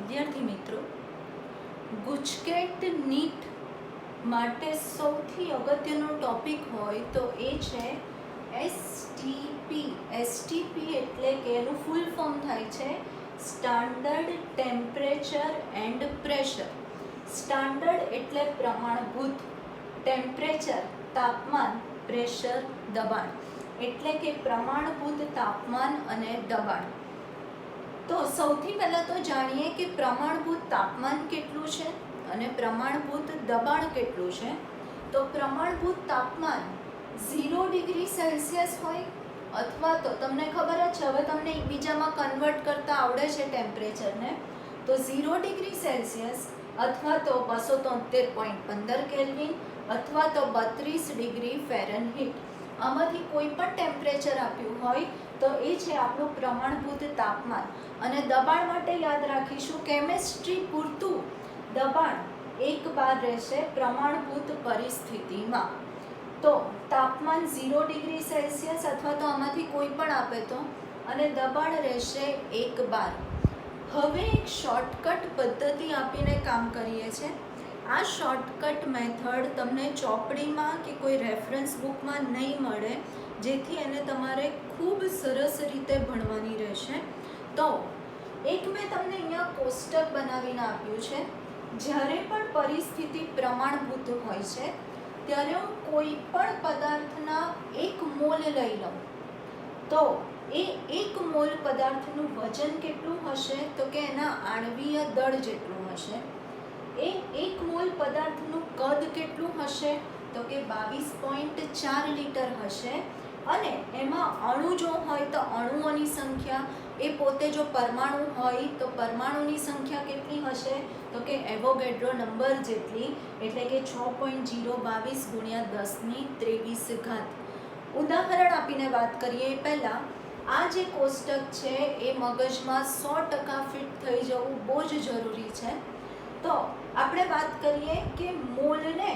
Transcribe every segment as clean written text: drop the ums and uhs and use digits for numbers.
વિદ્યાર્થી મિત્રો, ગુજકેટ નીટ માટે સૌથી અગત્યનો ટોપિક હોય તો એ છે એસટીપી. એસટીપી એટલે કે એનું ફૂલ ફોર્મ થાય છે standard temperature and pressure. Standard એટલે પ્રમાણભૂત, ટેમ્પરેચર તાપમાન, પ્રેશર દબાણ. એટલે કે પ્રમાણભૂત તાપમાન અને દબાણ. તો સૌથી પહેલાં તો જાણીએ કે પ્રમાણભૂત તાપમાન કેટલું છે અને પ્રમાણભૂત દબાણ કેટલું છે. તો પ્રમાણભૂત તાપમાન 0 ડિગ્રી સેલ્સિયસ હોય અથવા તો તમને ખબર જ છે, હવે તમને એકબીજામાં કન્વર્ટ કરતા આવડે છે ટેમ્પરેચરને, તો 0 ડિગ્રી સેલ્સિયસ અથવા તો 273.15 કેલ્વિન અથવા તો 32 ડિગ્રી ફેરનહીટ. આમાંથી કોઈ પણ ટેમ્પરેચર આપ્યું હોય તો એ છે આપણું પ્રમાણભૂત તાપમાન. અને દબાણ માટે યાદ રાખીશું કેમેસ્ટ્રી પૂરતું દબાણ 1 બાર રહેશે પ્રમાણભૂત પરિસ્થિતિમાં. તો તાપમાન 0 ડિગ્રી સેલ્સિયસ અથવા તો આમાંથી કોઈ પણ આપે તો, અને દબાણ રહેશે 1 બાર. હવે એક શોર્ટકટ પદ્ધતિ આપીને કામ કરીએ છીએ. આ શોર્ટકટ મેથડ તમને ચોપડીમાં કે કોઈ રેફરન્સ બુકમાં નહીં મળે, જેથી એને તમારે ખૂબ સરસ રીતે ભણવાની રહેશે. તો એક મેં તમને અહીંયા કોષ્ટક બનાવીને આપ્યું છે. જ્યારે પણ પરિસ્થિતિ પ્રમાણભૂત હોય છે ત્યારે હું કોઈ પણ પદાર્થના 1 મોલ લઈ લઉં તો એ 1 મોલ પદાર્થનું વજન કેટલું હશે તો કે એના આણ્વીય દળ જેટલું હશે. એ 1 મોલ પદાર્થનું કદ કેટલું હશે તો કે 22.4 લિટર હશે. અને એમાં અણુ જો હોય તો અણુઓની સંખ્યા, એ પોતે જો પરમાણુ હોય તો પરમાણુની સંખ્યા કેટલી હશે તો કે એવોગેડ્રો નંબર જેટલી, એટલે કે 6.022 × 1023. ઉદાહરણ આપીને વાત કરીએ એ પહેલાં, આ જે કોષ્ટક છે એ મગજમાં 100% ફિટ થઈ જવું બહુ જ જરૂરી છે. તો આપણે વાત કરીએ કે મોલને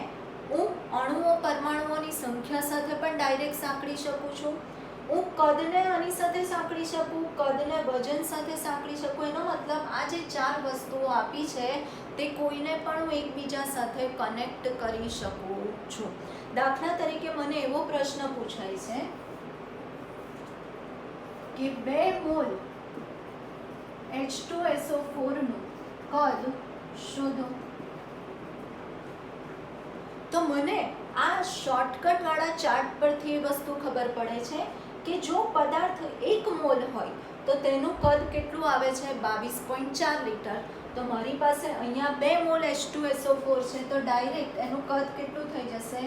હું અણુઓ પરમાણુઓની સંખ્યા સાથે પણ ડાયરેક્ટ સાંકળી શકું છું. હું કદને આની સાથે સાંકળી શકું, કદને વજન સાથે સાંકળી શકું. એનો મતલબ આ જે 4 વસ્તુઓ આપી છે તે કોઈને પણ હું એકબીજા સાથે કનેક્ટ કરી શકું છું. દાખલા તરીકે મને એવો પ્રશ્ન પૂછાય છે કે 2 મોલ H2SO4 નું કદ શોધો. તો મને આ શોર્ટકટ વાળા ચાર્ટ પરથી એ વસ્તુ ખબર પડે છે કે જો પદાર્થ 1 મોલ હોય તો તેનું કદ કેટલું આવે છે 22.4 લિટર. તો મારી પાસે અહીંયા 2 મોલ H2SO4 છે તો ડાયરેક્ટ એનું કદ કેટલું થઈ જશે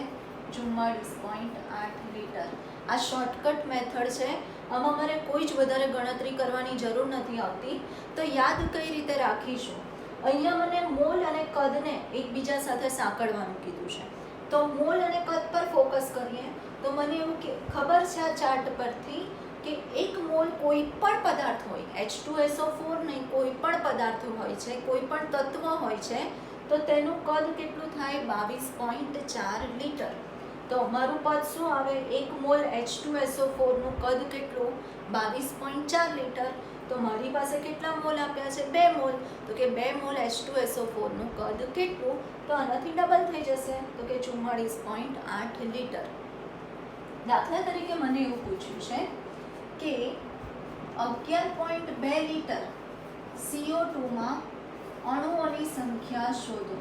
44.8 લિટર. આ શોર્ટકટ મેથડ છે, આમાં મારે કોઈ જ વધારે ગણતરી કરવાની જરૂર નથી આવતી. તો યાદ કઈ રીતે રાખીશું, અહીંયા મને મોલ અને કદને એકબીજા સાથે સાંકળવાનું કીધું છે. તો મોલ અને કદ પર ફોકસ કરીએ તો મને એવું ખબર છે આ ચાર્ટ પરથી કે 1 મોલ કોઈ પણ પદાર્થ હોય, H2SO4 નહીં, કોઈ પણ પદાર્થ હોય છે, કોઈ પણ તત્વ હોય છે, તો તેનું કદ કેટલું થાય 22.4 લિટર. તો મારું પદ શું આવે, 1 મોલ H2SO4 નું કદ કેટલું 22.4 લિટર. તો મારી પાસે કેટલા મોલ આપ્યા છે 2 મોલ. તો કે 2 મોલ H2SO4 નું કદ કેટલું, તો આનાથી ડબલ થઈ જશે તો કે 44.8 લિટર. દાખલા તરીકે મને એવું પૂછ્યું છે કે 11.2 લિટર CO2 માં અણુઓની સંખ્યા શોધો.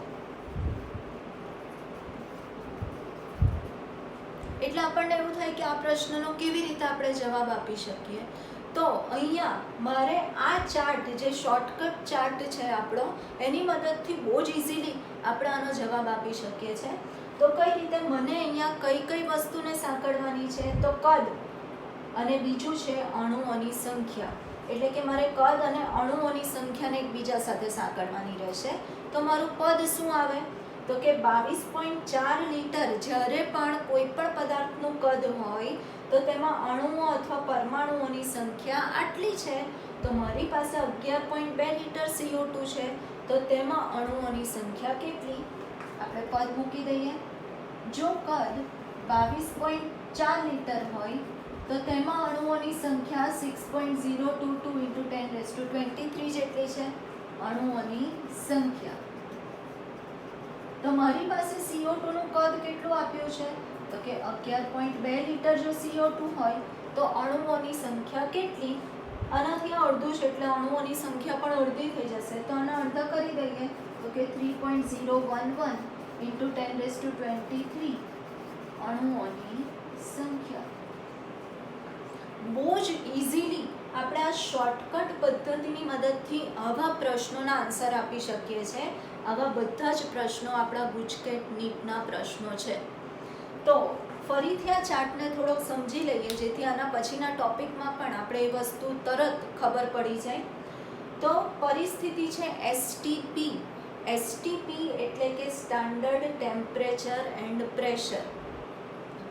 એટલે આપણને એવું થાય કે આ પ્રશ્નનો કેવી રીતે આપણે જવાબ આપી શકીએ. તો અહીંયા મારે આ ચાર્ટ, જે શોર્ટકટ ચાર્ટ છે આપણો, એની મદદથી બહુ જ ઇઝીલી આપણે આનો જવાબ આપી શકીએ છીએ. તો કઈ રીતે, મને અહીંયા કઈ કઈ વસ્તુને સાંકળવાની છે તો કદ, અને બીજું છે અણુઓની સંખ્યા. એટલે કે મારે કદ અને અણુઓની સંખ્યાને એકબીજા સાથે સાંકળવાની રહેશે. તો મારું પદ શું આવે તો કે 22.4 લિટર. જ્યારે પણ કોઈ પણ પદાર્થનું કદ હોય તો તેમાં અણુઓ અથવા પરમાણુઓની સંખ્યા આટલી છે. તો મારી પાસે 11.2 લિટર CO2 છે તો તેમાં અણુઓની સંખ્યા કેટલી, આપણે પદ મૂકી દઈએ. જો કદ 22.4 લિટર હોય તો તેમાં અણુઓની સંખ્યા 6.022 × 1023 જેટલી છે. અણુઓની સંખ્યા. તો મારી પાસે CO2 નું કદ કેટલું આપ્યું છે તો કે 11.2 લીટર જો CO2 હોય તો અણુઓની સંખ્યા કેટલી? આનાથી અડધું છે એટલે અણુઓની સંખ્યા પણ અડધી થઈ જશે. તો આના અડધા કરી દઈએ તો કે 3.011 × 1023 અણુઓની સંખ્યા. બહુ જ ઇઝીલી આપણે આ શોર્ટકટ પદ્ધતિની મદદથી આવા પ્રશ્નોના આન્સર આપી શકીએ છીએ. આવા બધા જ પ્રશ્નો આપણા ગુજકેટ નીટના પ્રશ્નો છે. તો ફરીથી આ ચાર્ટને થોડોક સમજી લઈએ જેથી આના પછીના ટોપિકમાં પણ આપણે એ વસ્તુ તરત ખબર પડી જાય. તો પરિસ્થિતિ છે એસટીપી. એસટીપી એટલે કે સ્ટાન્ડર્ડ ટેમ્પરેચર એન્ડ પ્રેશર,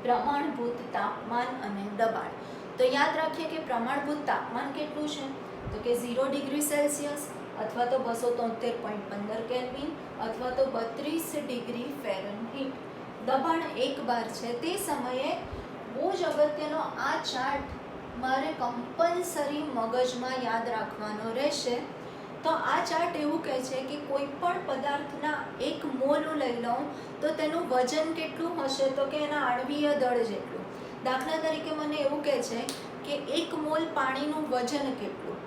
પ્રમાણભૂત તાપમાન અને દબાણ. તો યાદ રાખીએ કે પ્રમાણભૂત તાપમાન કેટલું છે તો કે 0 ડિગ્રી સેલ્સિયસ અથવા તો 273.15 કેલ્વિન અથવા તો 32 ડિગ્રી ફેરનહીટ. દબાણ 1 બાર છે. તે સમયે બહુ જ અગત્યનો આ ચાર્ટ મારે કમ્પલસરી મગજમાં યાદ રાખવાનો રહેશે. તો આ ચાર્ટ એવું કહે છે કે કોઈ પણ પદાર્થના 1 મોલ લઈ લઉં તો તેનું વજન કેટલું હશે તો કે એના આણ્વીય દળ જેટલું. દાખલા તરીકે મને એવું કહે છે કે 1 મોલ પાણીનું વજન કેટલું,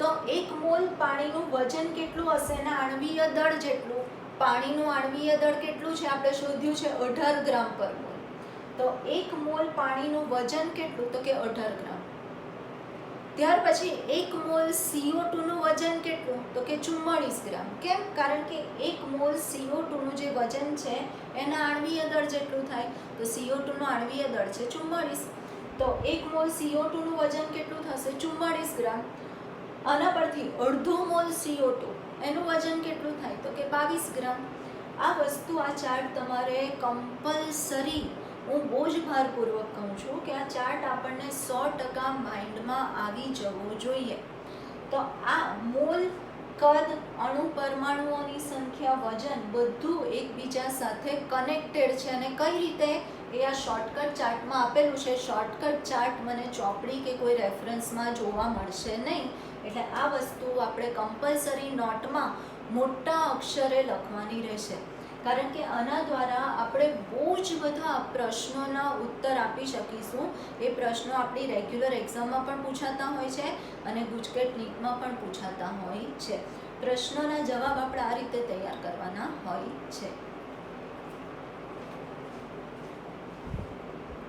તો 1 મોલ પાણીનું વજન કેટલું હશે એના આણ્વીય દળ જેટલું. પાણીનું આણ્વીય દળ કેટલું છે આપણે શોધ્યું છે 18 ગ્રામ પર મોલ. તો 1 મોલ પાણીનું વજન કેટલું તો કે 18 ગ્રામ. ત્યાર પછી 1 મોલ CO2 નું વજન કેટલું તો કે 44 ગ્રામ. કેમ? કારણ કે 1 મોલ CO2 નું જે વજન છે એના આણ્વીય દળ જેટલું થાય. તો CO2 નું આણ્વીય દળ છે 44. તો 1 મોલ CO2 નું વજન કેટલું થશે 44 ગ્રામ. આના પરથી અડધો મોલ CO2 એનું વજન કેટલું થાય તો કે 22 ગ્રામ. આ વસ્તુ આ ચાર્ટ તમારે કમ્પલસરી, હું બહુ જ ભારપૂર્વક કહું છું કે આ ચાર્ટ આપણને 100% માઇન્ડમાં આવી જવો જોઈએ. તો આ મોલ, કદ, અણુ પરમાણુઓની સંખ્યા, વજન બધું એકબીજા સાથે કનેક્ટેડ છે. અને કઈ રીતે એ આ શોર્ટકટ ચાર્ટમાં આપેલું છે. શોર્ટકટ ચાર્ટ મને ચોપડી કે કોઈ રેફરન્સમાં જોવા મળશે નહીં. એટલે આ વસ્તુ આપણે કમ્પલસરી નોટમાં મોટા અક્ષરે લખવાની રહેશે. કારણ કે આના દ્વારા આપણે બહુ જ બધા પ્રશ્નોના ઉત્તર આપી શકીશું. એ પ્રશ્નો આપણી રેગ્યુલર એક્ઝામમાં પણ પૂછાતા હોય છે અને ગુજકેટ નીટમાં પણ પૂછાતા હોય છે. પ્રશ્નોના જવાબ આપણે આ રીતે તૈયાર કરવાના હોય છે.